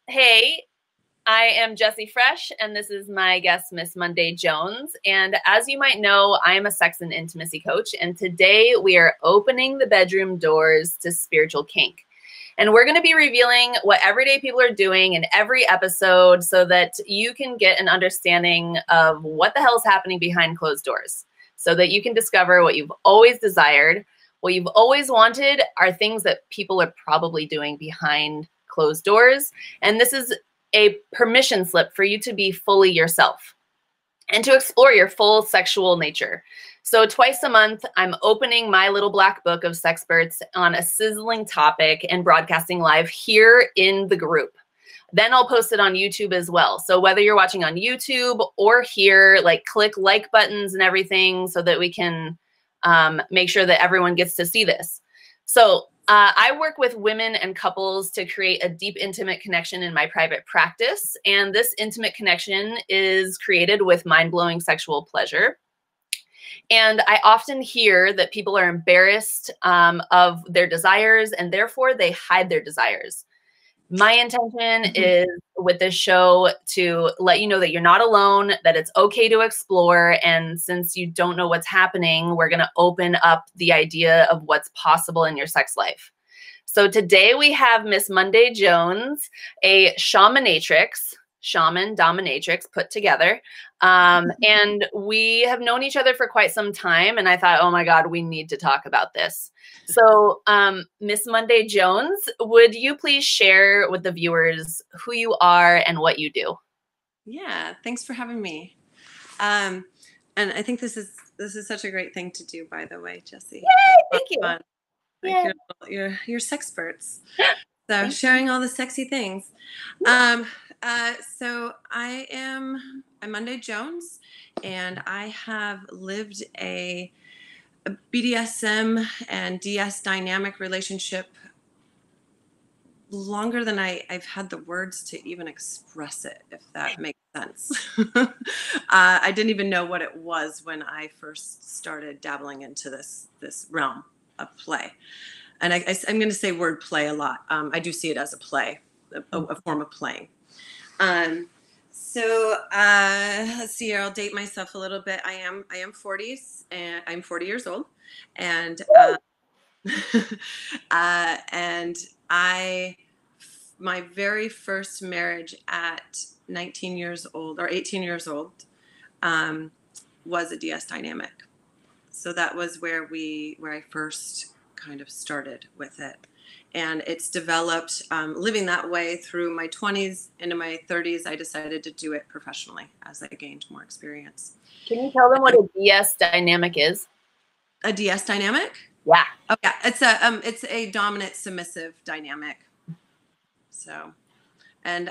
Hey, I am Jessie Fresh, and this is my guest, Miss Monday Jones. And as you might know, I am a sex and intimacy coach, and today we are opening the bedroom doors to Spiritual Kink. And we're going to be revealing what everyday people are doing in every episode so that you can get an understanding of what the hell is happening behind closed doors, so that you can discover what you've always desired, what you've always wanted are things that people are probably doing behind closed doors. And this is a permission slip for you to be fully yourself and to explore your full sexual nature. So twice a month, I'm opening my little black book of sexperts on a sizzling topic and broadcasting live here in the group. Then I'll post it on YouTube as well. So whether you're watching on YouTube or here, click like buttons and everything so that we can make sure that everyone gets to see this. So I work with women and couples to create a deep, intimate connection in my private practice. And this intimate connection is created with mind-blowing sexual pleasure. And I often hear that people are embarrassed of their desires, and therefore they hide their desires. My intention is with this show to let you know that you're not alone, that it's okay to explore. And since you don't know what's happening, we're going to open up the idea of what's possible in your sex life. So today we have Miss Monday Jones, a Shamatrix, shaman dominatrix put together. And we have known each other for quite some time. And I thought, oh my God, we need to talk about this. So Miss Monday Jones, would you please share with the viewers who you are and what you do? Yeah, thanks for having me. And I think this is such a great thing to do, by the way, Jessie. Yay, thank you. Like you're sexperts. So sharing all the sexy things. So I'm Monday Jones, and I have lived a BDSM and DS dynamic relationship longer than I've had the words to even express it, if that makes sense. I didn't even know what it was when I first started dabbling into this realm of play. And I'm going to say word play a lot. I do see it as a play, a form of playing. So let's see here. I'll date myself a little bit. I am 40s, and I'm 40 years old, and and my very first marriage at 19 years old or 18 years old was a DS dynamic. So that was where I first kind of started with it. And it's developed living that way through my 20s into my 30s. I decided to do it professionally as I gained more experience. Can you tell them what a DS dynamic is? A DS dynamic? Yeah. Oh yeah, it's a dominant submissive dynamic. So, and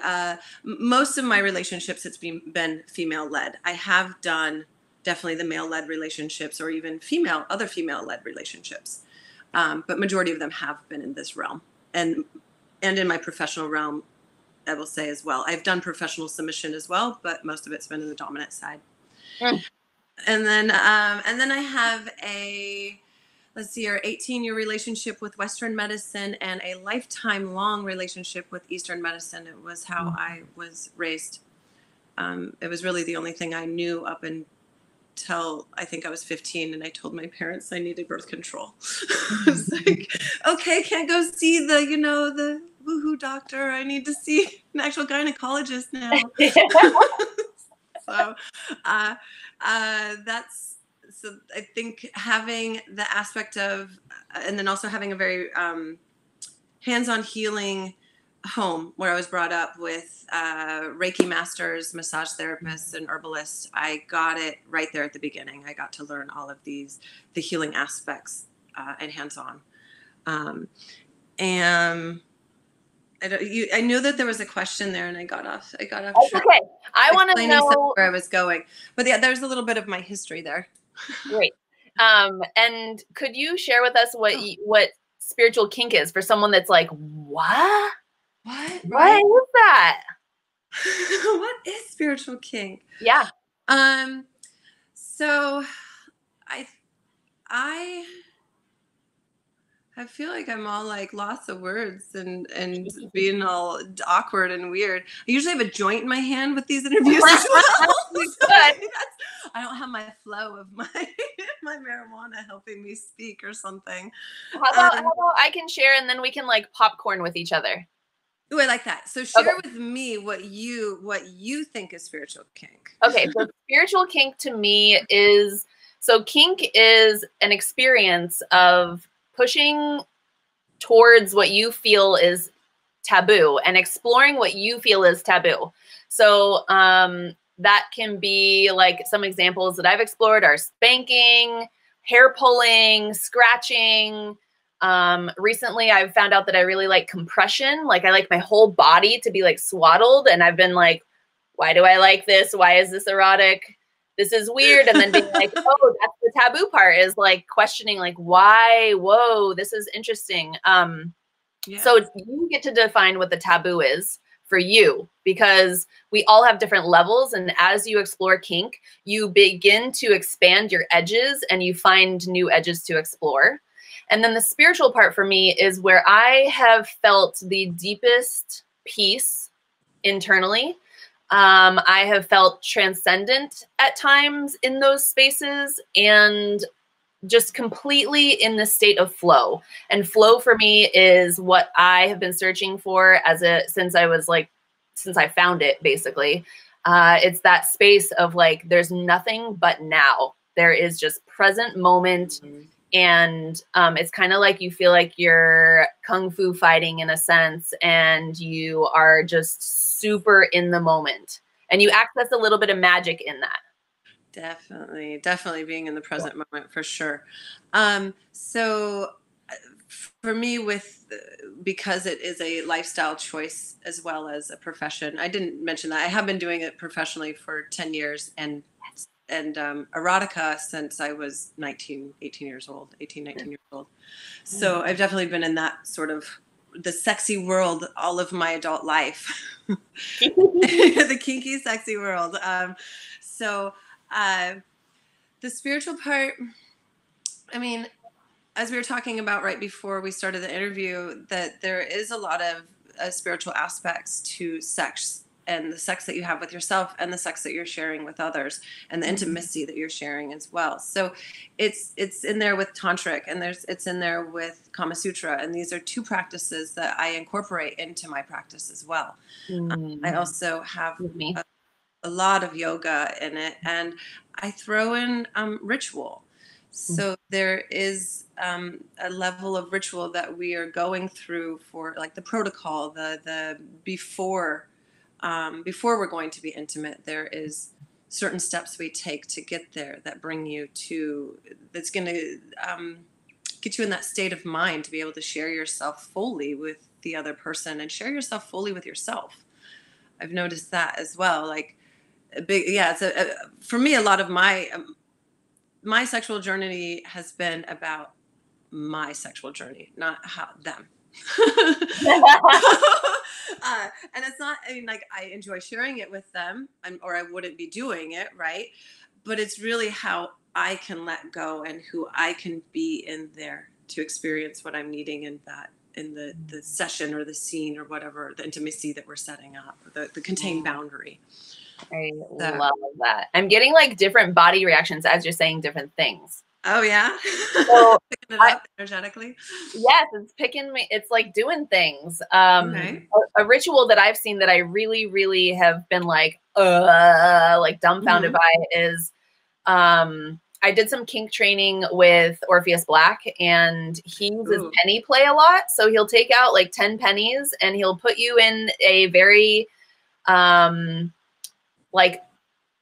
most of my relationships, it's been female led. I have done definitely the male led relationships, or even other female led relationships. But majority of them have been in this realm, and in my professional realm, I will say as well. I've done professional submission as well, but most of it's been in the dominant side. And then I have a 18-year relationship with Western medicine and a lifetime long relationship with Eastern medicine. It was how I was raised. It was really the only thing I knew up until I think I was 15, and I told my parents I needed birth control. I was like, okay, can't go see the woohoo doctor. I need to see an actual gynecologist now. So so I think having the aspect of, and then also having a very hands-on healing home where I was brought up with Reiki masters, massage therapists, and herbalists. I got it right there at the beginning. I got to learn all of the healing aspects and hands-on. And I knew that there was a question there, and I got off. Okay, I want to know where I was going, but yeah, there's a little bit of my history there. Great. And could you share with us what spiritual kink is for someone that's like, what? What is that? What is spiritual kink? Yeah. So I I feel like I'm all like lots of words and being all awkward and weird. I usually have a joint in my hand with these interviews as well. You So could. maybe I don't have my flow of my my marijuana helping me speak or something. How about I can share and then we can like popcorn with each other. Ooh, I like that. So Okay. share with me what you think is spiritual kink. Okay, so spiritual kink to me is, so kink is an experience of pushing towards what you feel is taboo and exploring what you feel is taboo. So that can be like some examples that I've explored are spanking, hair pulling, scratching. Recently I've found out that I really like compression. Like I like my whole body to be like swaddled, and I've been like, why do I like this? Why is this erotic? This is weird. And then being like, oh, that's the taboo part, is like questioning like, why? Whoa, this is interesting. Yeah. So you get to define what the taboo is for you, because we all have different levels. And as you explore kink, you begin to expand your edges and you find new edges to explore. And then the spiritual part for me is where I have felt the deepest peace internally. I have felt transcendent at times in those spaces, and just completely in the state of flow. And flow for me is what I have been searching for since I found it, basically. It's that space of like, there's nothing but now. There is just present moment. Mm-hmm. And it's kind of like you feel like you're kung fu fighting in a sense, and you are just super in the moment. And you access a little bit of magic in that. Definitely being in the present moment for sure. So for me, because it is a lifestyle choice as well as a profession, I didn't mention that I have been doing it professionally for 10 years and erotica since I was 18, 19 years old. So I've definitely been in that sort of the sexy world all of my adult life. The kinky, sexy world. So the spiritual part, I mean, as we were talking about right before we started the interview, that there is a lot of spiritual aspects to sex, and the sex that you have with yourself and the sex that you're sharing with others, and the intimacy that you're sharing as well. So it's in there with tantric, and it's in there with Kama Sutra, and these are two practices that I incorporate into my practice as well. I also have a lot of yoga in it, and I throw in ritual. So there is a level of ritual that we are going through for like the protocol, the before we're going to be intimate. There is certain steps we take to get there that bring you to, that's going to get you in that state of mind to be able to share yourself fully with the other person and share yourself fully with yourself. I've noticed that as well. Like for me, a lot of my sexual journey has been about my sexual journey, not them. And it's not, I mean, like, I enjoy sharing it with them, or I wouldn't be doing it, right? But it's really how I can let go and who I can be in there to experience what I'm needing in the session or the scene or whatever, the intimacy that we're setting up, the contained boundary. I love that. I'm getting like different body reactions as you're saying different things. Oh yeah. So picking it up energetically. Yes, it's picking me. It's like doing things. Okay. A ritual that I've seen that I really, really have been like dumbfounded by is, I did some kink training with Orpheus Black, and he uses penny play a lot. So he'll take out like 10 pennies and he'll put you in a very, like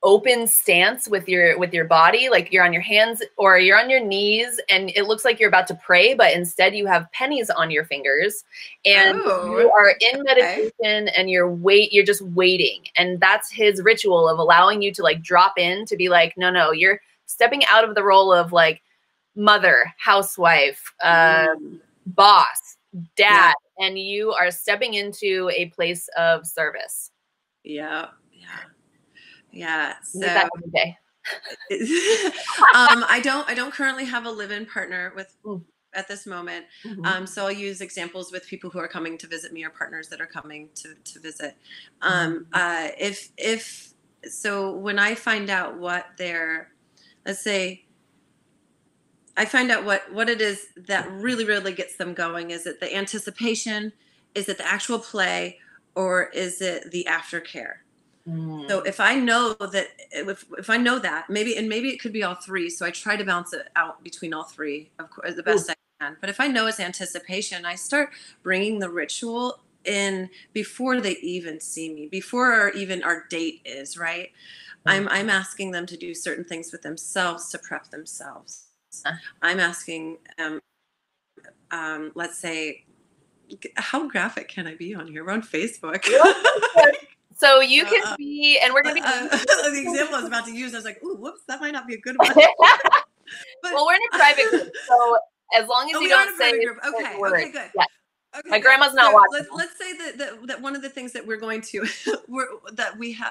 open stance with your body, like you're on your hands or you're on your knees, and it looks like you're about to pray, but instead you have pennies on your fingers, and you are in meditation, and you're just waiting. And that's his ritual of allowing you to like drop in, to be like, no, you're stepping out of the role of like mother, housewife, boss, dad, and you are stepping into a place of service. Yeah. So that every day. I don't currently have a live-in partner with at this moment. Mhm. So I'll use examples with people who are coming to visit me or partners that are coming to visit. Mhm. If so, when I find out what their, let's say, I find out what it is that really gets them going. Is it the anticipation? Is it the actual play? Or is it the aftercare? So Mm. if I know that, if I know that, maybe it could be all three. So I try to balance it out between all three, of course, the Ooh. best I can. But if I know it's anticipation, I start bringing the ritual in before they even see me, before even our date is right. Mm. I'm asking them to do certain things with themselves to prep themselves. Uh, I'm asking, let's say, how graphic can I be on here? We're on Facebook. So you can uh, be, and we're going to be. the example I was about to use, I was like, ooh, whoops, that might not be a good one. But Well, we're in a private group, so as long as you we are in don't a say private group. certain Okay, words. okay, good. Yeah, Okay, my good. grandma's not So watching. let's say that one of the things that we're going to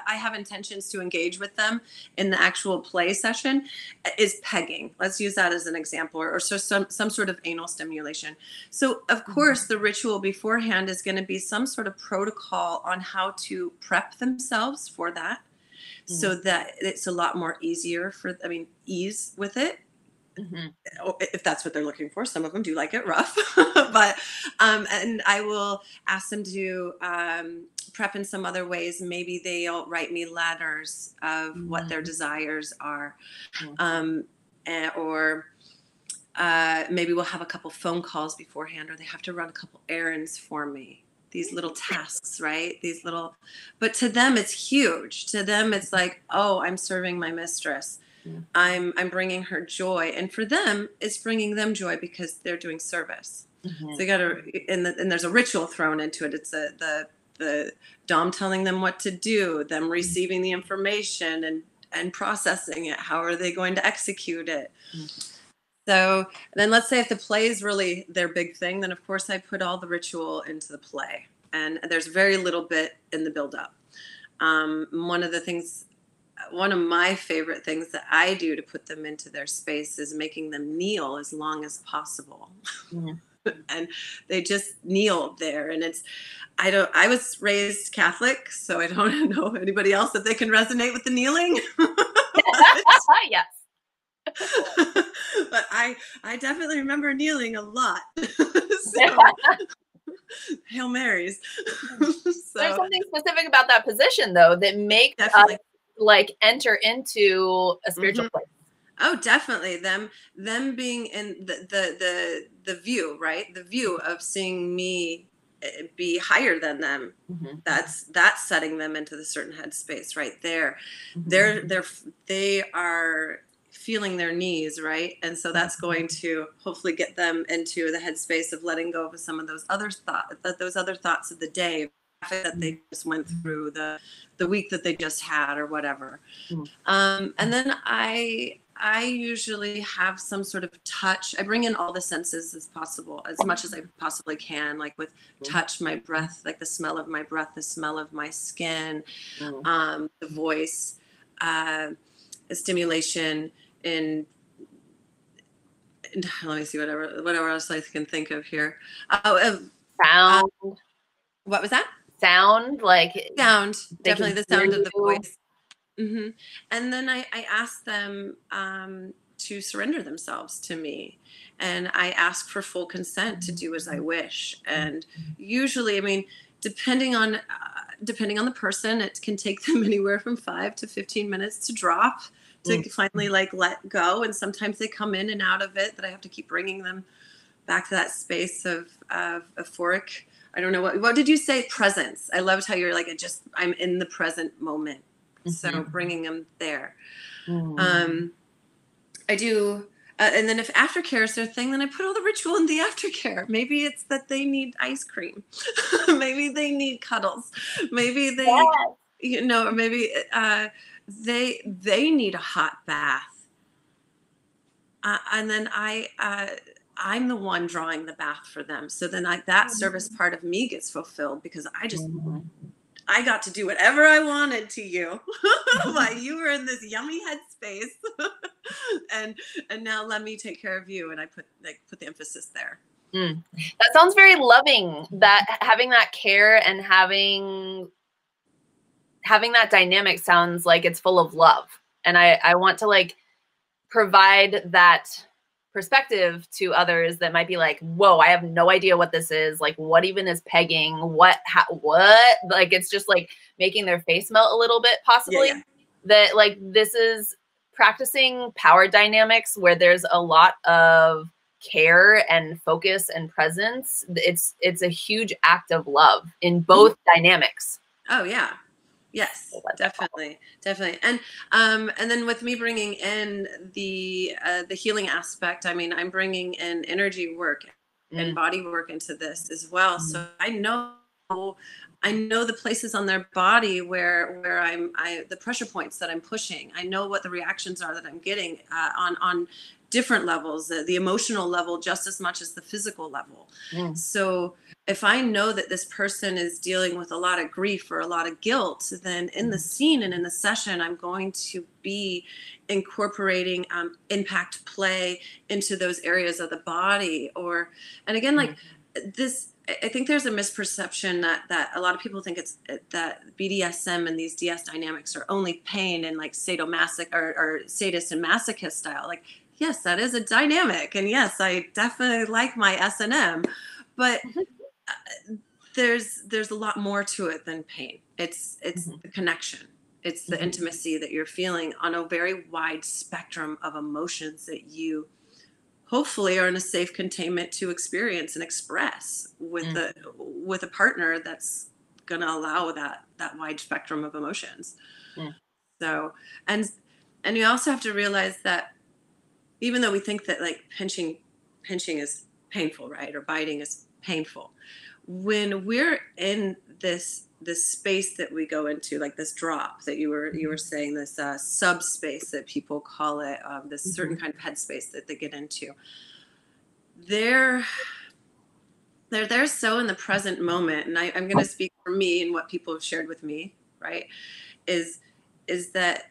I have intentions to engage with them in the actual play session is pegging. Let's use that as an example, or so some sort of anal stimulation. So of course the ritual beforehand is going to be some sort of protocol on how to prep themselves for that, so that it's a lot more easier ease with it, Mm-hmm. if that's what they're looking for. Some of them do like it rough, but and I will ask them to prep in some other ways. Maybe they'll write me letters of what their desires are, or maybe we'll have a couple phone calls beforehand, or they have to run a couple errands for me. These little tasks, right? These little, but to them it's huge. To them it's like, oh, I'm serving my mistress. I'm bringing her joy, and for them, it's bringing them joy because they're doing service. Mm-hmm. So you got to, and there's a ritual thrown into it. It's the dom telling them what to do, them receiving the information and processing it. How are they going to execute it? So then, let's say if the play is really their big thing, then of course I put all the ritual into the play, and there's very little bit in the build up. One of my favorite things that I do to put them into their space is making them kneel as long as possible. And they just kneel there. And I was raised Catholic, so I don't know anybody else that they can resonate with the kneeling. Yes. But I definitely remember kneeling a lot. So, Hail Marys. There's something specific about that position, though, that makes definitely. us like enter into a spiritual place. Oh, definitely. Them being in the view, right? The view of seeing me be higher than them. That's setting them into the certain headspace right there. They are feeling their knees, right? And so that's going to hopefully get them into the headspace of letting go of some of those other thoughts of the day that they just went through, the week that they just had, or whatever. And then I usually have some sort of touch. I bring in all the senses as possible, as much as I possibly can, like with touch, my breath, like the smell of my breath, the smell of my skin, the voice, the stimulation, and let me see, whatever else I can think of here. Sound. What was that? Sound, definitely the sound of the voice. And then I ask them to surrender themselves to me, and I ask for full consent to do as I wish. And usually, depending on the person, it can take them anywhere from 5 to 15 minutes to drop, to finally let go. And sometimes they come in and out of it, that I have to keep bringing them back to that space of euphoric. I don't know what did you say? Presence. I loved how you're like, I'm in the present moment. So bringing them there. I do. And then if aftercare is their thing, then I put all the ritual in the aftercare. Maybe it's that they need ice cream. Maybe they need cuddles. Maybe they, or maybe they need a hot bath. And then I'm the one drawing the bath for them. So then that service part of me gets fulfilled, because I got to do whatever I wanted to you while you were in this yummy headspace. and now let me take care of you. And I put the emphasis there. That sounds very loving, that having that care and having that dynamic sounds like it's full of love. And I want to like provide that perspective to others that might be like, whoa, I have no idea what this is. Like, what even is pegging? What? Like, it's just like making their face melt a little bit, possibly. Yeah. That like, this is practicing power dynamics where there's a lot of care and focus and presence. It's a huge act of love in both dynamics. Oh yeah. Yes, definitely. And then with me bringing in the healing aspect, I mean, I'm bringing in energy work and body work into this as well. So I know the places on their body where the pressure points that I'm pushing. I know what the reactions are that I'm getting on different levels, the emotional level just as much as the physical level. So if I know that this person is dealing with a lot of grief or a lot of guilt, then in the scene and in the session, I'm going to be incorporating impact play into those areas of the body. And again, like this, I think there's a misperception that a lot of people think it's that BDSM and these DS dynamics are only pain and like sadomasoch or sadist and masochist style. Like, yes, that is a dynamic. And yes, I definitely like my S&M, but there's a lot more to it than pain. It's the connection. It's the intimacy that you're feeling on a very wide spectrum of emotions that you hopefully are in a safe containment to experience and express with a partner that's going to allow that wide spectrum of emotions. So, and you also have to realize that even though we think that like pinching is painful, right? Or biting is painful, when we're in this space that we go into, like this drop that you were saying, this subspace that people call it, this certain kind of headspace that they get into, they're so in the present moment. And I'm going to speak for me and what people have shared with me, right? Is that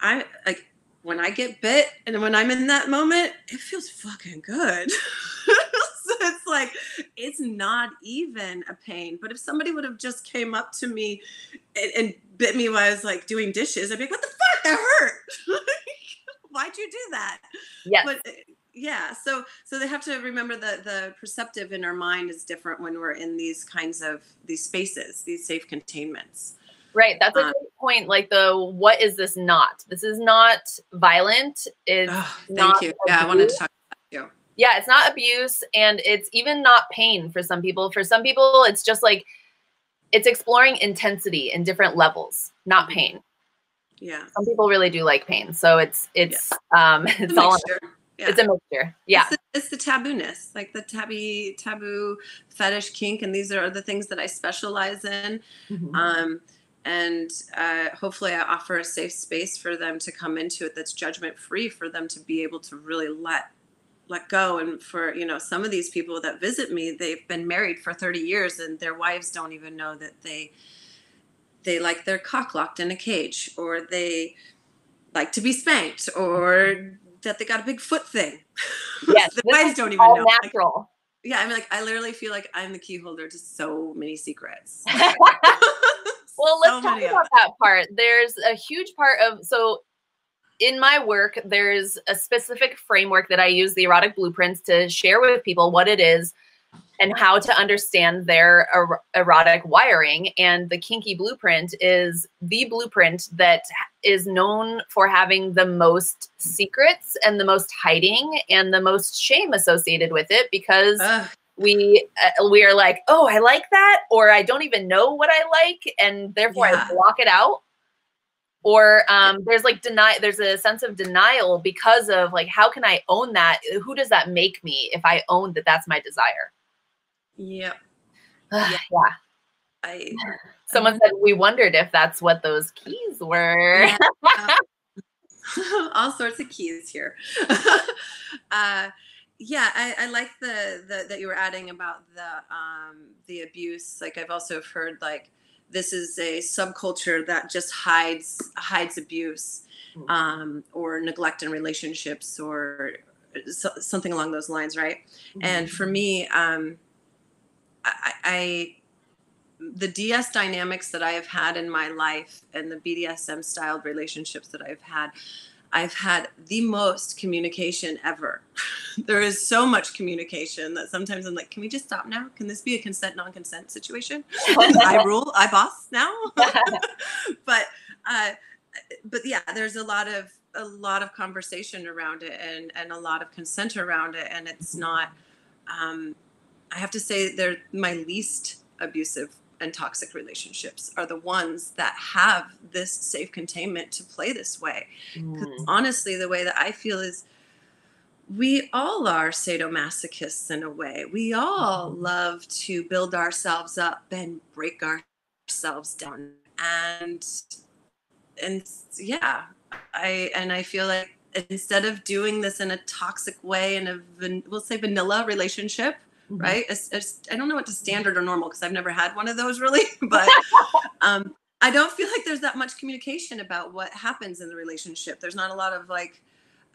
I like when I get bit and when I'm in that moment, it feels fucking good. So it's like, it's not even a pain. But if somebody would have just came up to me and bit me while I was like doing dishes, I'd be like, what the fuck? That hurt. Why'd you do that? Yes. But yeah, so they have to remember that the perceptive in our mind is different when we're in these kinds of these spaces, these safe containments. Right. That's a great point. Like what is this not? This is not violent. It's thank you. Yeah, I wanted to talk about you. Yeah, it's not abuse, and it's even not pain for some people. For some people, it's just like, it's exploring intensity in different levels, not pain. Yeah. Some people really do like pain. So it's all, it's a mixture. Yeah. It's the tabooness, like the taboo fetish kink. And these are the things that I specialize in. And hopefully I offer a safe space for them to come into it that's judgment free, for them to be able to really let go. And for, some of these people that visit me, they've been married for 30 years and their wives don't even know that they like their cock locked in a cage, or they like to be spanked, or that they got a big foot thing. Yes, the wives don't even know. Natural. Yeah, I mean, like, I literally feel like I'm the key holder to so many secrets. Well, let's talk about that part. There's a huge part of, so in my work, there's a specific framework that I use, the erotic blueprints, to share with people what it is and how to understand their erotic wiring. And the kinky blueprint is the blueprint that is known for having the most secrets and the most hiding and the most shame associated with it, because we are like, oh, I like that, or I don't even know what I like, and therefore I block it out. Or there's like there's a sense of denial because of like, how can I own that? Who does that make me if I own that that's my desire? Yep. Yeah. Someone said we wondered if that's what those keys were. All sorts of keys here. Yeah, I like the that you were adding about the abuse. Like, I've also heard like this is a subculture that just hides abuse, or neglect in relationships, or something along those lines, right? And for me, the DS dynamics that I have had in my life and the BDSM styled relationships that I've had the most communication ever. There is so much communication that sometimes I'm like, can we just stop now? Can this be a consent, non-consent situation? I rule, I boss now. But yeah, there's a lot of conversation around it, and a lot of consent around it. And it's not, I have to say, they're my least abusive and toxic relationships are the ones that have this safe containment to play this way. Because honestly, the way that I feel is we all are sadomasochists in a way. We all love to build ourselves up and break ourselves down. And yeah, I feel like instead of doing this in a toxic way, in we'll say vanilla relationship, right? I don't know what to standard or normal, because I've never had one of those really, but I don't feel like there's that much communication about what happens in the relationship. There's not a lot of like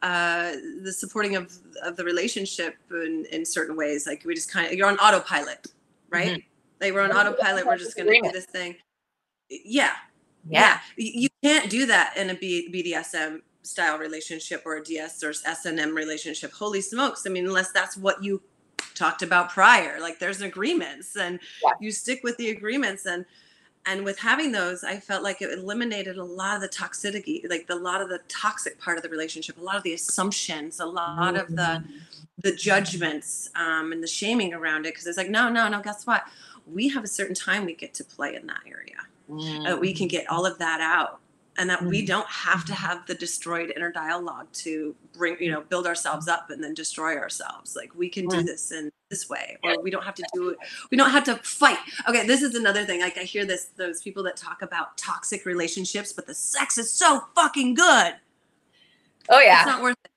the supporting of the relationship in certain ways. Like we just you're on autopilot, right? Like we're on autopilot. We're just going to do this thing. Yeah. You can't do that in a BDSM style relationship or a DS or S&M relationship. Holy smokes. I mean, unless that's what you talked about prior, like there's agreements, and you stick with the agreements, and with having those, I felt like it eliminated a lot of the toxicity, like a lot of the toxic part of the relationship, a lot of the assumptions, a lot of the judgments, and the shaming around it. Because it's like, no, guess what? We have a certain time we get to play in that area. We can get all of that out. And that we don't have to have the destroyed inner dialogue to build ourselves up and then destroy ourselves. Like we can do this in this way, or we don't have to do it. We don't have to fight. Okay. This is another thing. Like I hear those people that talk about toxic relationships, but the sex is so fucking good. Oh yeah. It's not worth it.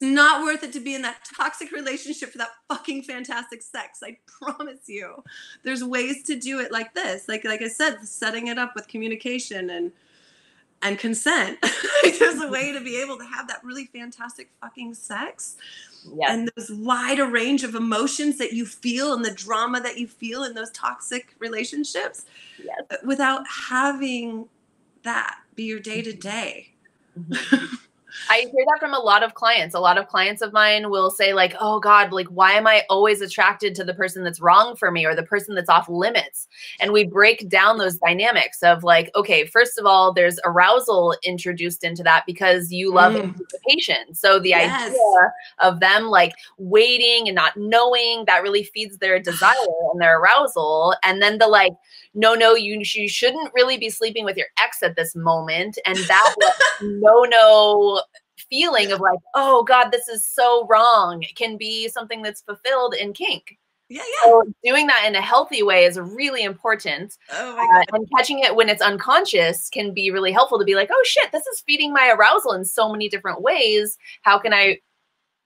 It's not worth it to be in that toxic relationship for that fucking fantastic sex. I promise you. There's ways to do it like this. Like I said, setting it up with communication and consent. There's a way to be able to have that really fantastic fucking sex. And those wider range of emotions that you feel and the drama that you feel in those toxic relationships without having that be your day to day. I hear that from a lot of clients. A lot of clients of mine will say like, oh God, like, why am I always attracted to the person that's wrong for me or the person that's off limits? And we break down those dynamics of like, okay, first of all, there's arousal introduced into that because you love anticipation. So the idea of them like waiting and not knowing, that really feeds their desire and their arousal. And then the like, no, you shouldn't really be sleeping with your ex at this moment. And that no feeling of like, oh God, this is so wrong, can be something that's fulfilled in kink. So doing that in a healthy way is really important. Oh my God. And catching it when it's unconscious can be really helpful to be like, oh shit, this is feeding my arousal in so many different ways. How can I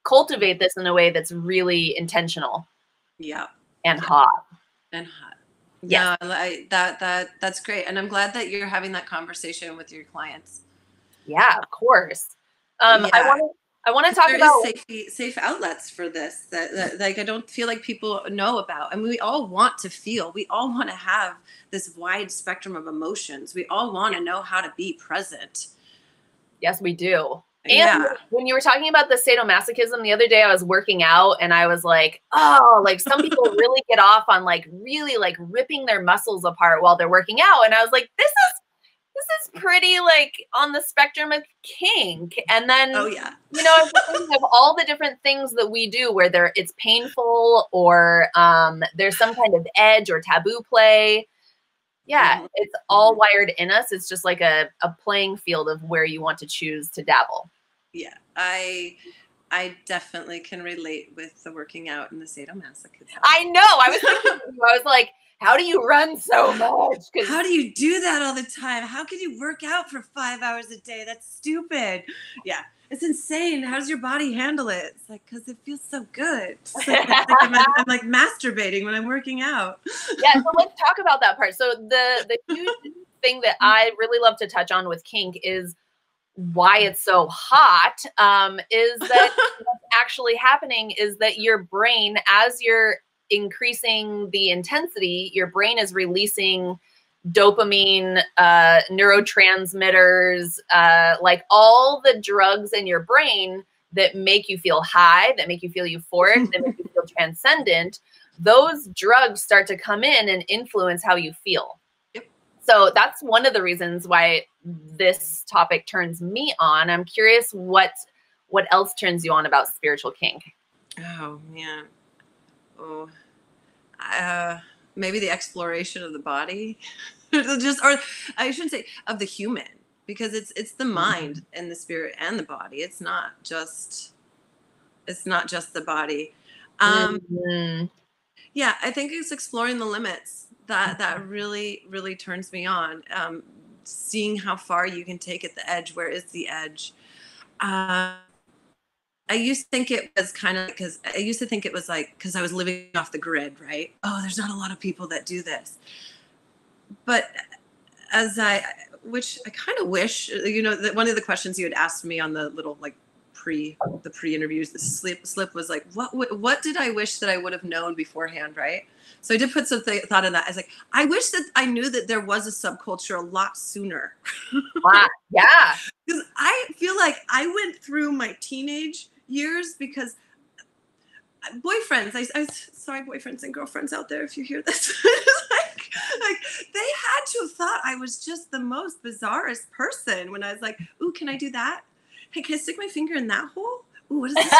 cultivate this in a way that's really intentional? And hot. Yeah, that's great. And I'm glad that you're having that conversation with your clients. Yeah, of course. I want to talk about safe outlets for this that like I don't feel like people know about. I mean, we all want to feel. We all want to have this wide spectrum of emotions. We all want to know how to be present. Yes, we do. And when you were talking about the sadomasochism the other day, I was working out and I was like, oh, like some people really get off on like really like ripping their muscles apart while they're working out. And I was like, this is pretty like on the spectrum of kink. And then, you know, I'm thinking of all the different things that we do where it's painful or there's some kind of edge or taboo play. It's all wired in us. It's just like a playing field of where you want to choose to dabble. Yeah, I definitely can relate with the working out and the sadomasochism. I know. I was thinking, I was like, how do you run so much? How do you do that all the time? How can you work out for 5 hours a day? That's stupid. Yeah, it's insane. How does your body handle it? It's like, because it feels so good. I'm like masturbating when I'm working out. Yeah, so let's talk about that part. So the huge thing that I really love to touch on with kink is why it's so hot, is that what's actually happening is that your brain, as you're increasing the intensity, your brain is releasing dopamine, neurotransmitters, like all the drugs in your brain that make you feel high, that make you feel euphoric, that make you feel transcendent. Those drugs start to come in and influence how you feel. Yep. So that's one of the reasons why this topic turns me on. I'm curious what else turns you on about spiritual kink? Oh, man. Oh, maybe the exploration of the body, or I shouldn't say of the human, because it's the mind and the spirit and the body. It's not just the body. Yeah, I think it's exploring the limits that really turns me on. Seeing how far you can take at the edge. Where is the edge? I used to think it was kind of because I was living off the grid, right? Oh, there's not a lot of people that do this. But which I kind of wish, that one of the questions you had asked me on the little like pre-interviews, the slip was like, what did I wish that I would have known beforehand, right? So I did put some thought in that. I was like, I wish that I knew that there was a subculture a lot sooner. Wow. Yeah. Because I feel like I went through my teenage years because boyfriends, sorry, boyfriends and girlfriends out there, if you hear this, like they had to have thought I was just the most bizarrest person when I was like, ooh, can I do that? Hey, can I stick my finger in that hole? Ooh, what is this?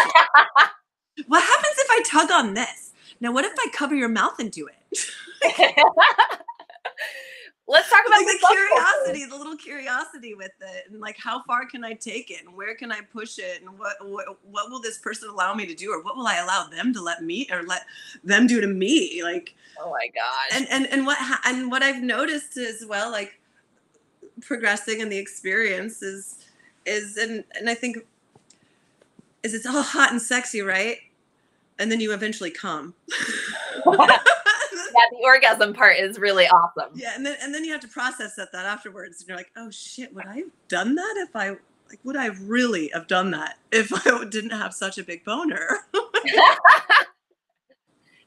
What happens if I tug on this? Now, what if I cover your mouth and do it? Let's talk about like the curiosity, the little curiosity with it, and like how far can I take it, and where can I push it, and what will this person allow me to do, or what will I allow them to let them do to me? Like, oh my gosh. And what I've noticed as well, like progressing in the experience is and I think is it's all hot and sexy, right? And then you eventually come. Yeah, the orgasm part is really awesome. Yeah, and then you have to process that afterwards, and you're like, oh shit, would I have done that would I really have done that if I didn't have such a big boner?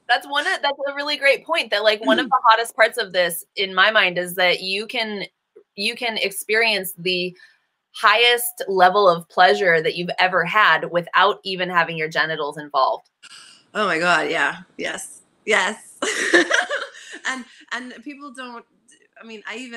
That's a really great point. That like one of the hottest parts of this in my mind is that you can experience the highest level of pleasure that you've ever had without even having your genitals involved. Oh my God. Yeah. Yes. and people don't, I mean, I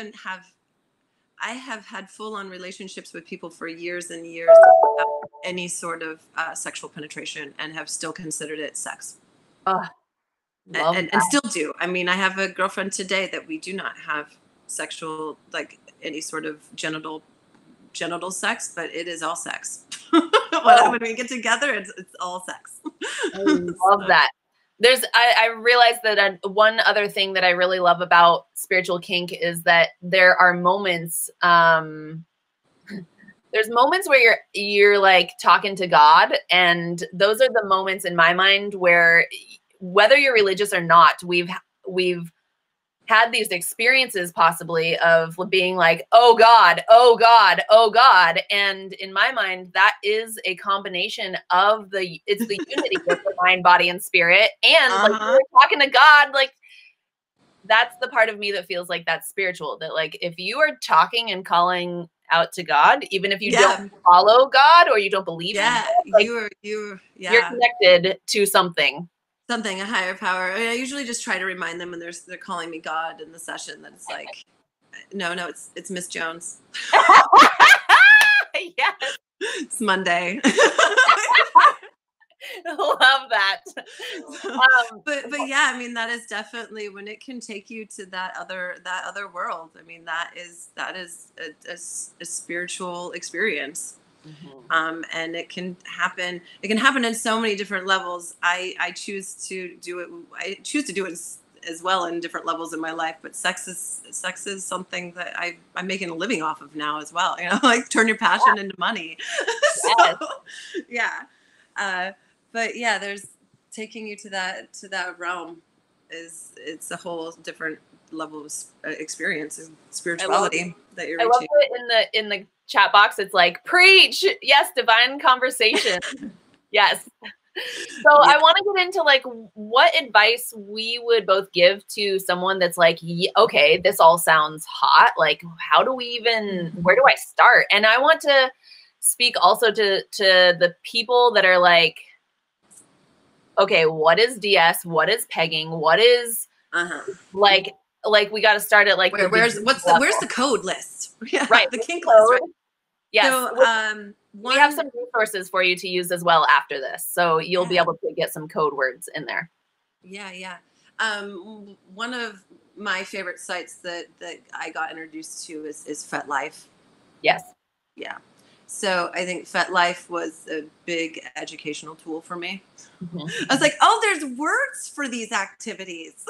have had full-on relationships with people for years and years without any sort of sexual penetration, and have still considered it sex. And still do. I mean, I have a girlfriend today that we do not have sexual, like any sort of genital sex, but it is all sex. When we get together, it's all sex. I love that. I realized that one other thing that I really love about spiritual kink is that there are moments, there's moments where you're like talking to God, and those are the moments in my mind where, whether you're religious or not, we've had these experiences possibly of being like, oh God, oh God, oh God. And in my mind, that is a combination of it's the unity of the mind, body, and spirit. And like you're talking to God, like that's the part of me that feels like that's spiritual. That like, if you are talking and calling out to God, even if you don't follow God or you don't believe in God, like, you're connected to something. Something, a higher power. I mean, I usually just try to remind them when they're calling me God in the session that it's like, no, it's Miss Jones. Yes. It's Monday. Love that. But yeah, I mean, that is definitely when it can take you to that other world. I mean, that is a spiritual experience. Mm-hmm. And it can happen in so many different levels. I choose to do it as well in different levels in my life, but sex is something that I'm making a living off of now as well. You know, like turn your passion into money. Yes. So, yeah. But yeah, there's taking you to that realm it's a whole different level of experience and spirituality that you're reaching. I love it in the chat box. It's like, preach. Yes. Divine conversation. Yes. So I want to get into like what advice we would both give to someone that's like, okay, this all sounds hot. Like, how do we even, where do I start? And I want to speak also to the people that are like, okay, what is DS? What is pegging? What is like we got to start at like, where's the code list? Yeah, right. The kink list, right? Yes. So, we have some resources for you to use as well after this. So you'll be able to get some code words in there. Yeah. One of my favorite sites that I got introduced to is FetLife. Yes. Yeah. So I think FetLife was a big educational tool for me. I was like, oh, there's words for these activities.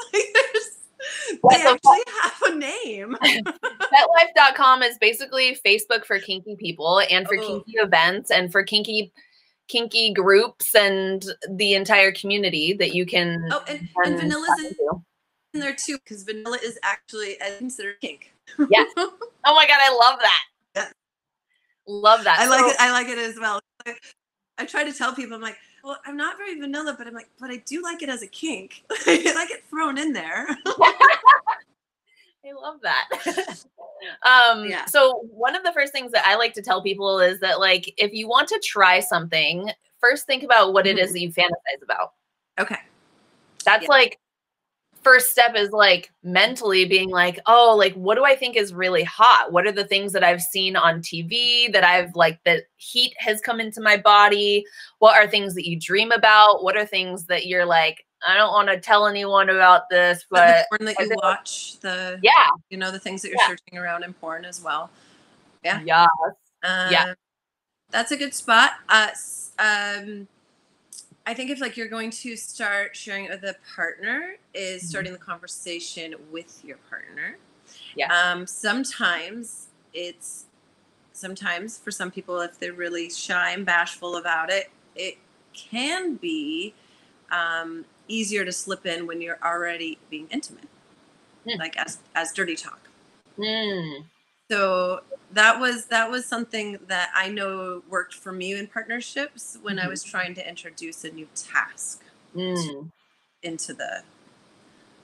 They actually have a name. FetLife.com is basically Facebook for kinky people and for kinky events and for kinky groups and the entire community that you can. Oh, and Vanilla's in there too, because vanilla is actually considered kink. Yes. Oh my God, I love that. Yes. Love that. I like it. I like it as well. I try to tell people, I'm like, well, I'm not very vanilla, but I'm like, but I do like it as a kink. I like it thrown in there. I love that. So one of the first things that I like to tell people is that, like, if you want to try something, first think about what it is that you fantasize about. Okay. That's like, first step is like mentally being like, oh, like, what do I think is really hot? What are the things that I've seen on TV that I've like, that heat has come into my body? What are things that you dream about? What are things that you're like, I don't want to tell anyone about this, but the porn that you watch, the things that you're searching around in porn as well. Yeah. Yes. That's a good spot. I think if like you're going to start sharing it with a partner, is starting the conversation with your partner. Yeah. Sometimes for some people, if they're really shy and bashful about it, it can be easier to slip in when you're already being intimate, like as dirty talk. So that was something that I know worked for me in partnerships when I was trying to introduce a new task into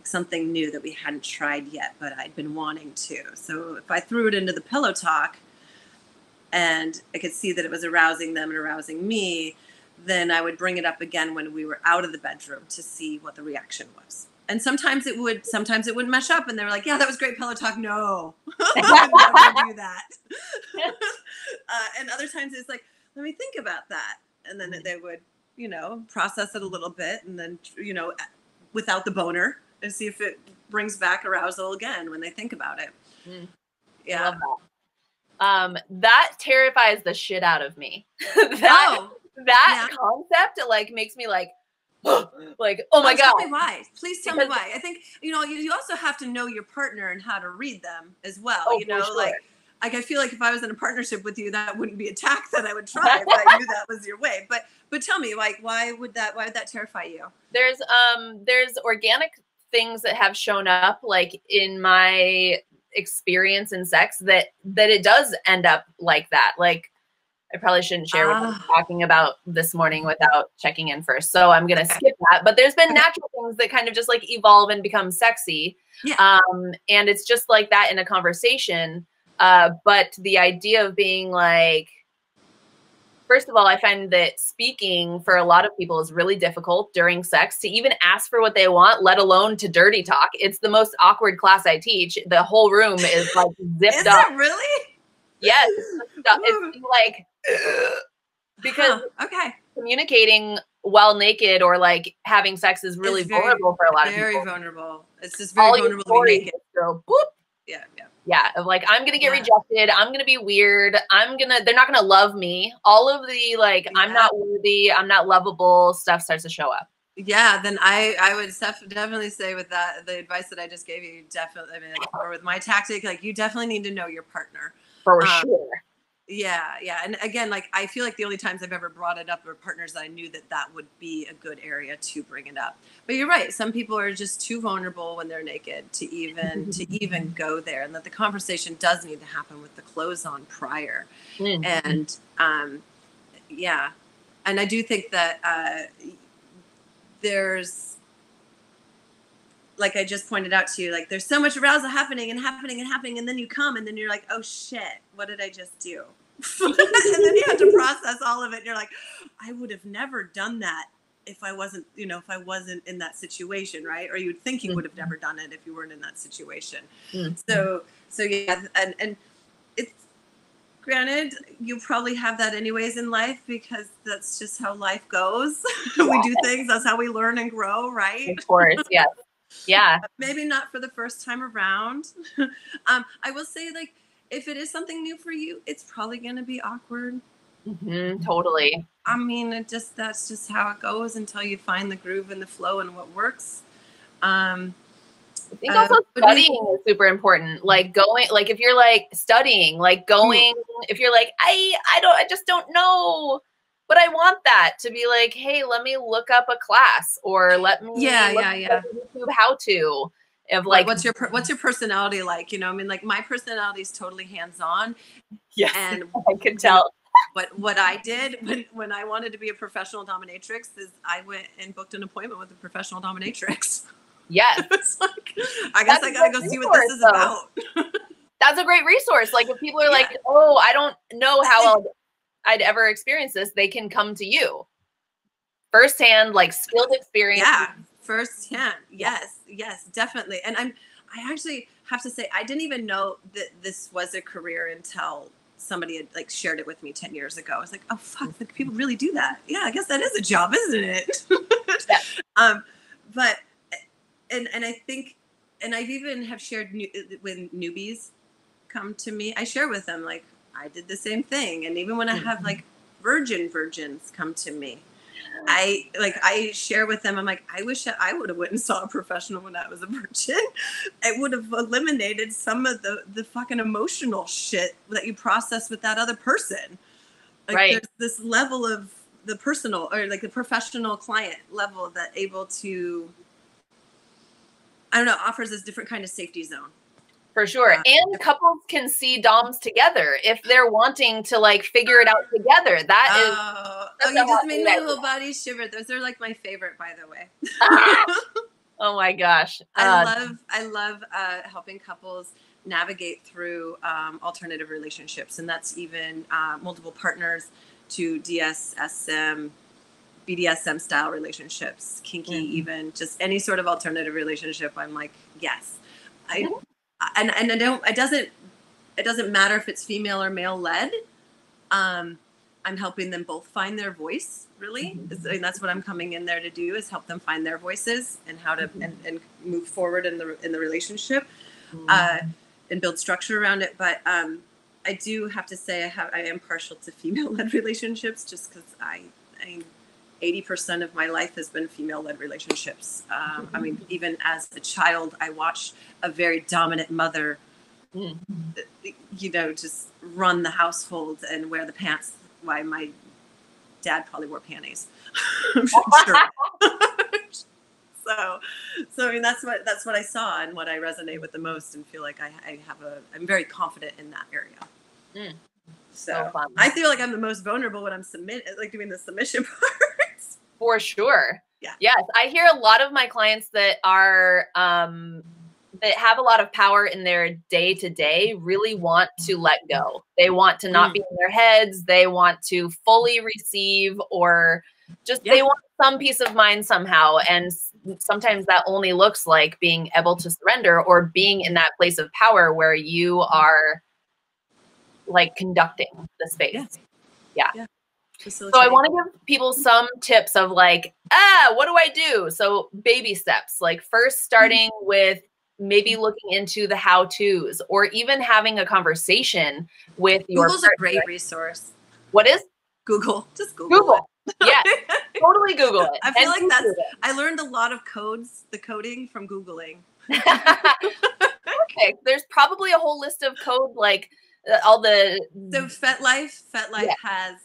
something new that we hadn't tried yet, but I'd been wanting to. So if I threw it into the pillow talk and I could see that it was arousing them and arousing me, then I would bring it up again when we were out of the bedroom to see what the reaction was. And sometimes it wouldn't mesh up, and they were like, yeah, that was great pillow talk. No, I'm not going to do that. And other times it's like, let me think about that. And then they would, process it a little bit, and then, without the boner, and see if it brings back arousal again when they think about it. Yeah. I love that. That terrifies the shit out of me. That concept, it like makes me like, like, oh my God. Tell me why. Please tell me why. I think, you also have to know your partner and how to read them as well. Like I feel like if I was in a partnership with you, that wouldn't be a tack that I would try if I knew that was your way. But tell me, like, why would that terrify you? There's organic things that have shown up, like in my experience in sex, that it does end up like that. Like, I probably shouldn't share what I'm talking about this morning without checking in first. So I'm going to skip that. But there's been natural things that kind of just like evolve and become sexy. Yeah. And it's just like that in a conversation. But the idea of being like, first of all, I find that speaking for a lot of people is really difficult during sex to even ask for what they want, let alone to dirty talk. It's the most awkward class I teach. The whole room is like zipped up. Is it really? Yes. It's like, because communicating while naked or like having sex is really vulnerable for a lot of people. Very vulnerable. It's just very vulnerable to be naked. Go, boop. Yeah. Of like, I'm going to get rejected. I'm going to be weird. They're not going to love me. All of the like, I'm not worthy, I'm not lovable stuff starts to show up. Yeah, then I would definitely say with that, the advice that I just gave you, definitely, I mean, like, or with my tactic, like you definitely need to know your partner. For sure. Yeah, yeah. And again, like I feel like the only times I've ever brought it up were partners that I knew that that would be a good area to bring it up. But you're right. Some people are just too vulnerable when they're naked to even go there, and that the conversation does need to happen with the clothes on prior. And yeah, and I do think that there's, like I just pointed out to you, like there's so much arousal happening and happening and happening, and then you come and then you're like, oh shit, what did I just do? And then you have to process all of it. And you're like, I would have never done that if I wasn't, you know, if I wasn't in that situation, right? Or you would think you would have never done it if you weren't in that situation. So yeah, and it's, granted, you probably have that anyways in life, because that's just how life goes. We do things, that's how we learn and grow, right? Of course, yeah. Yeah. Maybe not for the first time around. I will say, like, if it is something new for you, it's probably going to be awkward. Totally. I mean, that's just how it goes until you find the groove and the flow and what works. I think also studying is super important. Like going, like if you're like studying, like going, if you're like, I just don't know, but I want that, to be like, hey, let me look up a class, or let me YouTube how to. Of like, what's your personality like? You know, I mean, like my personality is totally hands-on. Yes, and I can tell. But what I did when I wanted to be a professional dominatrix is I went and booked an appointment with a professional dominatrix. Yes. It's like, I guess I gotta go see what this is about. That's a great resource. Like if people are like, oh, I don't know how I'd ever experience this, they can come to you. Firsthand, like skilled experience. Yeah, firsthand. Yes, definitely. And I actually have to say, I didn't even know that this was a career until somebody had like shared it with me 10 years ago. I was like, oh fuck, like, people really do that. Yeah, I guess that is a job, isn't it? But and I think, and I've even have shared when newbies come to me, I share with them, like, I did the same thing. And even when I have like virgins come to me, I share with them, I'm like, I wish I would have went and saw a professional when I was a virgin. It would have eliminated some of the fucking emotional shit that you process with that other person. Like there's this level of the personal, or like the professional client level, that able to, I don't know, offers this different kind of safety zone. For sure. And couples can see DOMs together if they're wanting to like figure it out together. That is. You just made my whole body shiver. Those are like my favorite, by the way. Oh my gosh. I love helping couples navigate through alternative relationships. And that's even multiple partners to DSSM, BDSM style relationships, kinky, even just any sort of alternative relationship. I'm like, yes. And I don't, it doesn't matter if it's female or male led. I'm helping them both find their voice, really. And that's what I'm coming in there to do, is help them find their voices and how to and move forward in the relationship, and build structure around it. But I do have to say I am partial to female led relationships, just because I 80% of my life has been female-led relationships. I mean, even as a child, I watched a very dominant mother, you know, just run the household and wear the pants. Why my dad probably wore panties. I'm sure. So I mean, that's what I saw and what I resonate with the most, and feel like I'm very confident in that area. So I feel like I'm the most vulnerable when I'm doing the submission part. For sure. Yeah. Yes. I hear a lot of my clients that are, that have a lot of power in their day to day really want to let go. They want to not be in their heads. They want to fully receive, or just, they want some peace of mind somehow. And sometimes that only looks like being able to surrender, or being in that place of power where you are like conducting the space. Yeah. So I want to give people some tips of like, what do I do? So baby steps, like first starting with maybe looking into the how-tos, or even having a conversation with your Google's partner. a great resource. What is? Google. Just Google. Yeah, totally Google it. I feel like I learned a lot of the coding from Googling. Okay, there's probably a whole list of code, like all the. So FetLife has,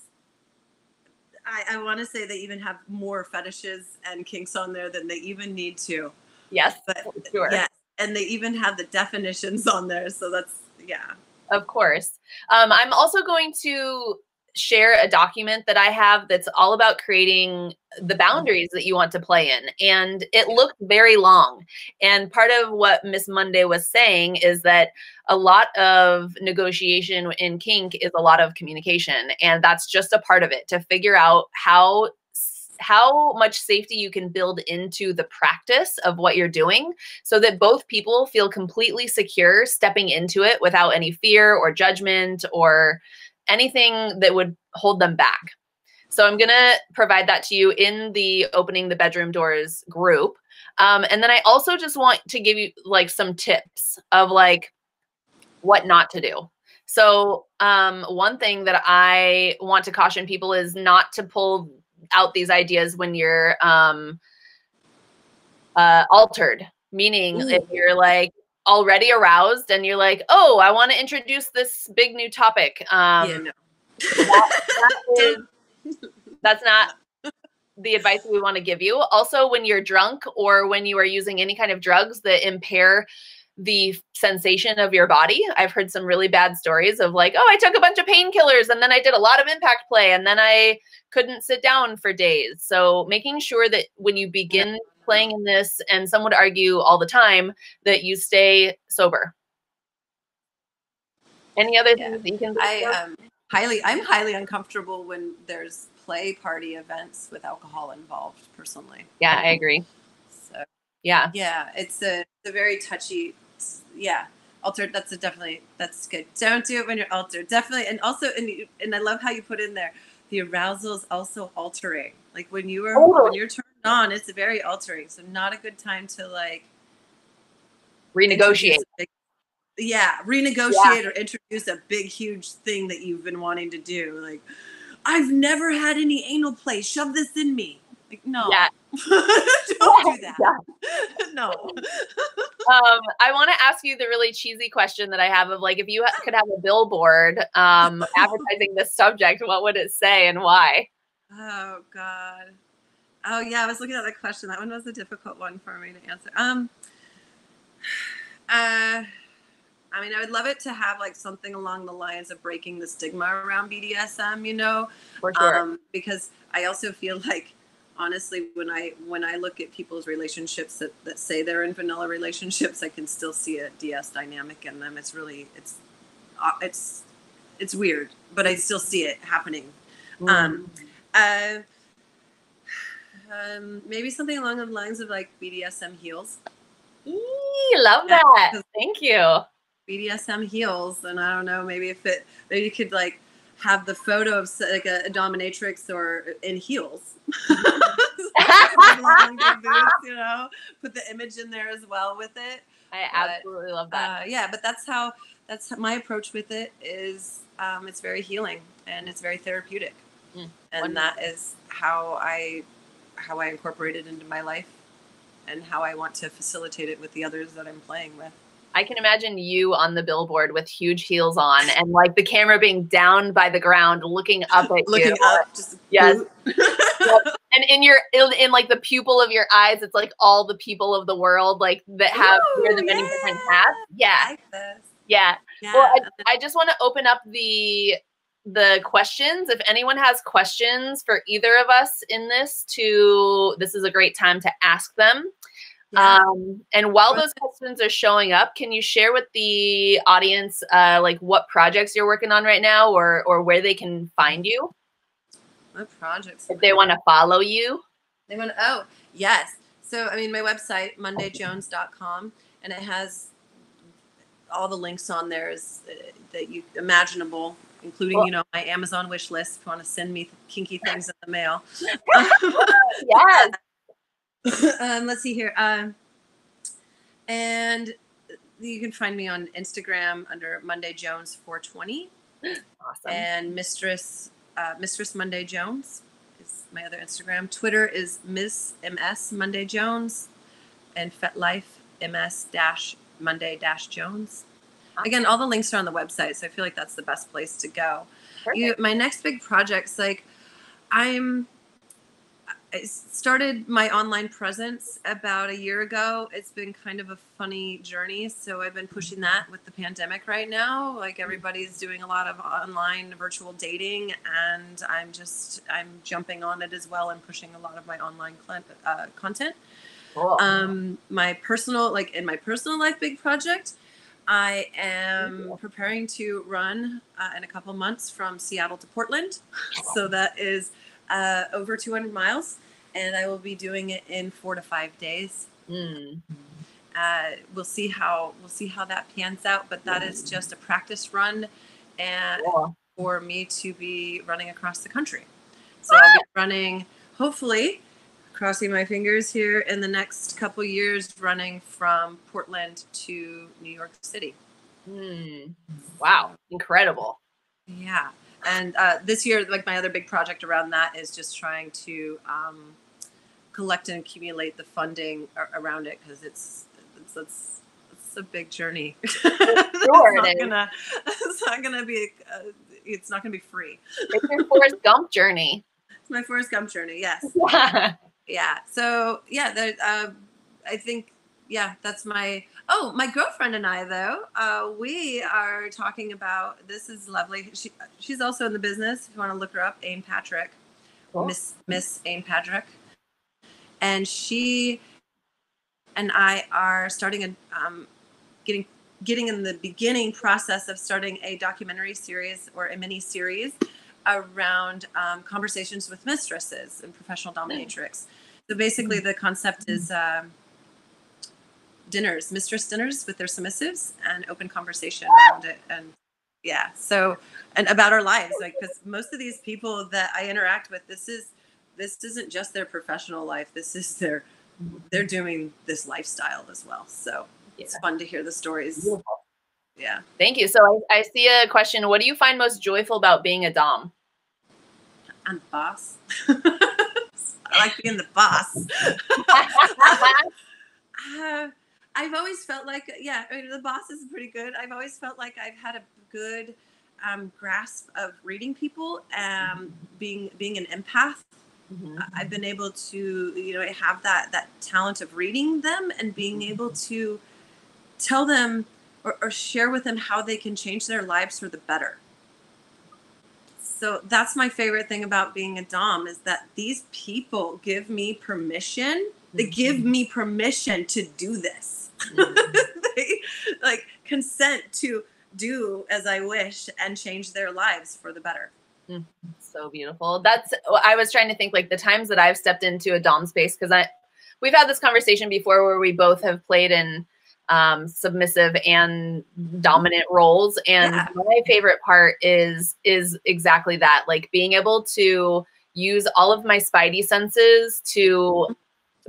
I want to say they even have more fetishes and kinks on there than they even need to. Yes, but sure. Yes, and they even have the definitions on there. So that's, yeah. Of course. I'm also going to share a document that I have that's all about creating the boundaries that you want to play in. And it looked very long. And part of what Miss Monday was saying is that a lot of negotiation in kink is a lot of communication. And that's just a part of it, to figure out how much safety you can build into the practice of what you're doing, so that both people feel completely secure stepping into it without any fear or judgment or anything that would hold them back. So I'm going to provide that to you in the Opening the Bedroom Doors group. And then I also just want to give you like some tips of like what not to do. So one thing that I want to caution people is not to pull out these ideas when you're altered, meaning if you're like already aroused and you're like, oh, I want to introduce this big new topic. No. That's not the advice we want to give you. Also, when you're drunk or when you are using any kind of drugs that impair the sensation of your body. I've heard some really bad stories of like, oh, I took a bunch of painkillers and then I did a lot of impact play and then I couldn't sit down for days. So making sure that when you begin playing in this, and some would argue all the time, that you stay sober. Any other things that you can I'm highly uncomfortable when there's play party events with alcohol involved, personally. Yeah, I agree. So yeah, it's a very touchy. Yeah, altered. That's good. Don't do it when you're altered. Definitely, and also, and I love how you put in there, the arousal is also altering. Like when you're turned on, it's very altering. So not a good time to like renegotiate. Renegotiate or introduce a big, huge thing that you've been wanting to do. Like, I've never had any anal play. Shove this in me. Like, no. Yeah. Don't do that. Yeah. No. I want to ask you the really cheesy question that I have of like, if you could have a billboard advertising this subject, what would it say and why? Oh, God. Oh, yeah. I was looking at that question. That one was a difficult one for me to answer. I mean, I would love it to have like something along the lines of breaking the stigma around BDSM, you know, for sure. Because I also feel like, honestly, when I look at people's relationships that say they're in vanilla relationships, I can still see a DS dynamic in them. It's really, it's weird, but I still see it happening. Maybe something along the lines of like BDSM heels. Love that. Thank you. BDSM heels, and I don't know, maybe you could like have the photo of like a dominatrix or in heels. Long boots, you know, put the image in there as well with it. I absolutely love that. Yeah, but that's my approach with it is it's very healing and it's very therapeutic. And that is how I incorporate it into my life and how I want to facilitate it with the others that I'm playing with. I can imagine you on the billboard with huge heels on and like the camera being down by the ground, looking up at you. Looking up, just yes. Yep. And in like the pupil of your eyes, it's like all the people of the world, like that have wear the many different hats. Yeah. I like this. Yeah. Well, I just want to open up the questions. If anyone has questions for either of us in this is a great time to ask them. Yeah. And while those questions are showing up, can you share with the audience like what projects you're working on right now or where they can find you? What projects? If they want to follow you? Yes. So, I mean, my website, mondayjones.com, and it has all the links on there that you imaginable, including, you know, my Amazon wish list if you want to send me kinky things in the mail. Yes. Let's see here. And you can find me on Instagram under Monday Jones 420. Awesome. And Mistress Monday Jones is my other Instagram. Twitter is Ms. MS Monday Jones, and FetLife MS Monday Jones. Again, all the links are on the website, so I feel like that's the best place to go. My next big project's like, I started my online presence about a year ago. It's been kind of a funny journey. So I've been pushing that with the pandemic right now. Like everybody's doing a lot of online virtual dating, and I'm jumping on it as well and pushing a lot of my online content. Cool. My personal life big project, I am preparing to run in a couple months from Seattle to Portland. So that is over 200 miles. And I will be doing it in 4 to 5 days. We'll see how that pans out, but that is just a practice run, and for me to be running across the country. So I'll be running, hopefully, crossing my fingers here, in the next couple years, running from Portland to New York City. Wow, incredible. Yeah. And this year, like my other big project around that is just trying to collect and accumulate the funding around it, because it's a big journey. Sure, it's not gonna be free. It's your Forrest Gump journey. It's my Forrest Gump journey. Yes. Yeah. So yeah, I think that's my girlfriend and I, though. We are talking about, this is lovely. She's also in the business. If you want to look her up, Aim Patrick, cool. Miss Aim Patrick. And she and I are starting getting in the beginning process of starting a documentary series, or a mini series, around conversations with mistresses and professional dominatrix. So basically the concept is mistress dinners with their submissives, and open conversation around it. And and about our lives, like, because most of these people that I interact with, this isn't just their professional life. This is they're doing this lifestyle as well. So it's fun to hear the stories. Beautiful. Yeah. Thank you. So I see a question. What do you find most joyful about being a dom? I'm the boss. I like being the boss. I've always felt like, the boss is pretty good. I've always felt like I've had a good grasp of reading people, being an empath. I've been able to, have that talent of reading them and being able to tell them or share with them how they can change their lives for the better. So that's my favorite thing about being a dom, is that these people give me permission. They give me permission to do this. They consent to do as I wish and change their lives for the better. So beautiful. I was trying to think, like, the times that I've stepped into a dom space, because we've had this conversation before where we both have played in submissive and dominant roles, and my favorite part is exactly that, like being able to use all of my spidey senses to,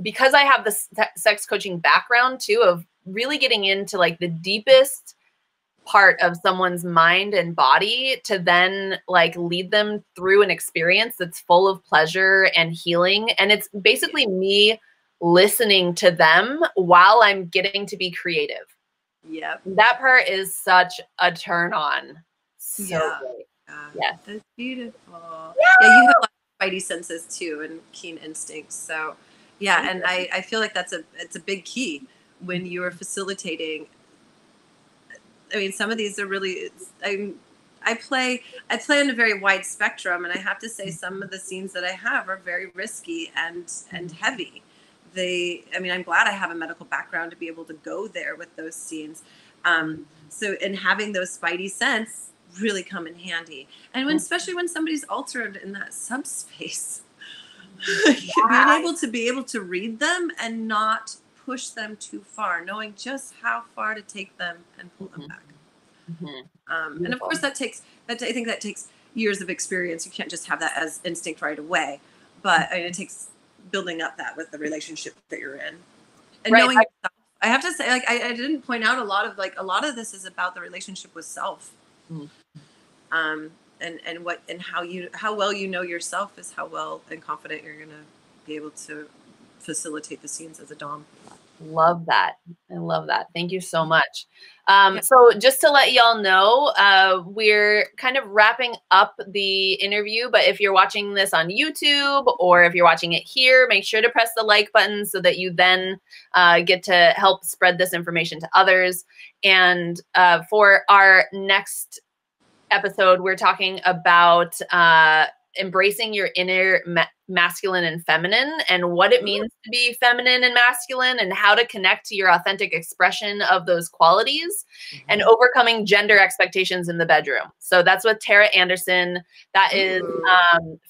because I have the sex coaching background too, of really getting into like the deepest part of someone's mind and body, to then like lead them through an experience that's full of pleasure and healing. And it's basically me listening to them while I'm getting to be creative. Yep. That part is such a turn on. So great. Yes. That's beautiful. Yeah, you have a lot of spidey senses too, and keen instincts. So and I feel like it's a big key when you are facilitating. I mean, some of these are really, I play on a very wide spectrum, and I have to say some of the scenes that I have are very risky and heavy. I'm glad I have a medical background to be able to go there with those scenes. So having those spidey sense really come in handy. And especially when somebody's altered in that subspace, being able to read them and not push them too far, knowing just how far to take them and pull them back. And of course I think that takes years of experience. You can't just have that as instinct right away, but it takes building up that with the relationship that you're in, and knowing yourself. I have to say, like, I didn't point out a lot of this is about the relationship with self. and how well you know yourself is how well and confident you're gonna be able to facilitate the scenes as a dom. Love that. I love that. Thank you so much. So just to let y'all know, we're kind of wrapping up the interview, but if you're watching this on YouTube or if you're watching it here, make sure to press the like button so that you then get to help spread this information to others. And for our next episode, we're talking about embracing your inner masculine and feminine and what it means to be feminine and masculine and how to connect to your authentic expression of those qualities and overcoming gender expectations in the bedroom. So that's with Tara Anderson. That is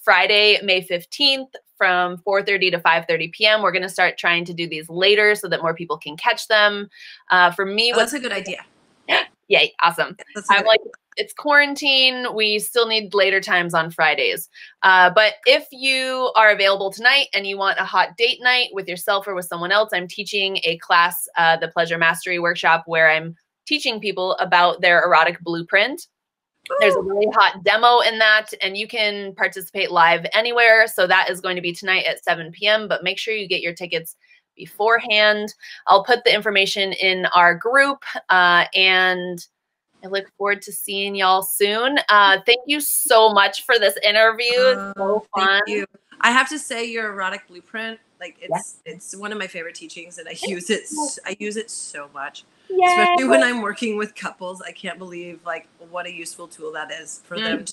Friday, May 15th from 4:30 to 5:30 p.m. We're going to start trying to do these later so that more people can catch them. For me, that's a good idea. Yay, awesome. I'm like, it's quarantine. We still need later times on Fridays. But if you are available tonight and you want a hot date night with yourself or with someone else, I'm teaching a class, the Pleasure Mastery Workshop, where I'm teaching people about their erotic blueprint. There's a really hot demo in that, and you can participate live anywhere. So that is going to be tonight at 7 p.m. But make sure you get your tickets beforehand. I'll put the information in our group, and I look forward to seeing y'all soon. Thank you so much for this interview. It's so fun. Thank you. I have to say your erotic blueprint, like it's one of my favorite teachings, and I use it so much. Yay. Especially when I'm working with couples. I can't believe like what a useful tool that is for them to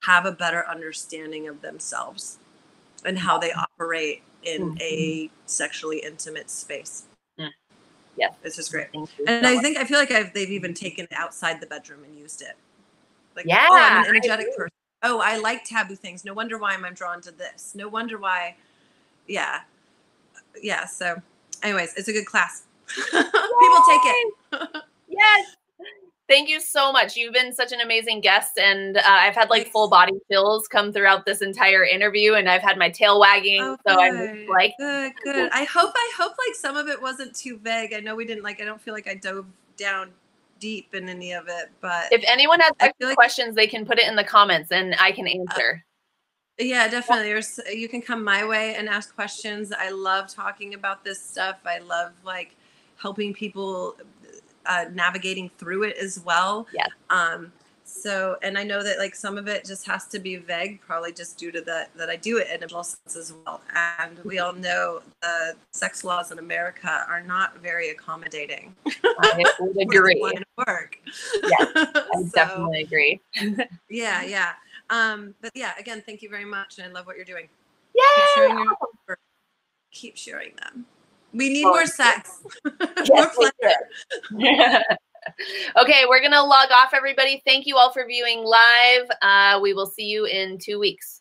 have a better understanding of themselves and how they operate in a sexually intimate space. Yes, this is great. And I feel like they've even taken it outside the bedroom and used it. Like, oh, I'm an energetic person. Oh, I like taboo things. No wonder why I'm drawn to this. No wonder why. Yeah. So anyways, it's a good class. People take it. Yes. Thank you so much. You've been such an amazing guest, and I've had like full body chills come throughout this entire interview, and I've had my tail wagging. Oh, so I'm just like, good. I hope like some of it wasn't too vague. I know we didn't I don't feel like I dove down deep in any of it, but if anyone has extra questions, they can put it in the comments, and I can answer. Yeah, definitely. You can come my way and ask questions. I love talking about this stuff. I love like helping people navigating through it as well. Yeah. So, and I know that like some of it just has to be vague, probably just due to that I do it in a sense as well. And we all know the sex laws in America are not very accommodating. I would agree. Work. Yes, I definitely agree. Yeah. But yeah, again, thank you very much. And I love what you're doing. Yeah. Keep sharing them. We need more sex. Yes, more pleasure. Okay, we're going to log off, everybody. Thank you all for viewing live. We will see you in 2 weeks.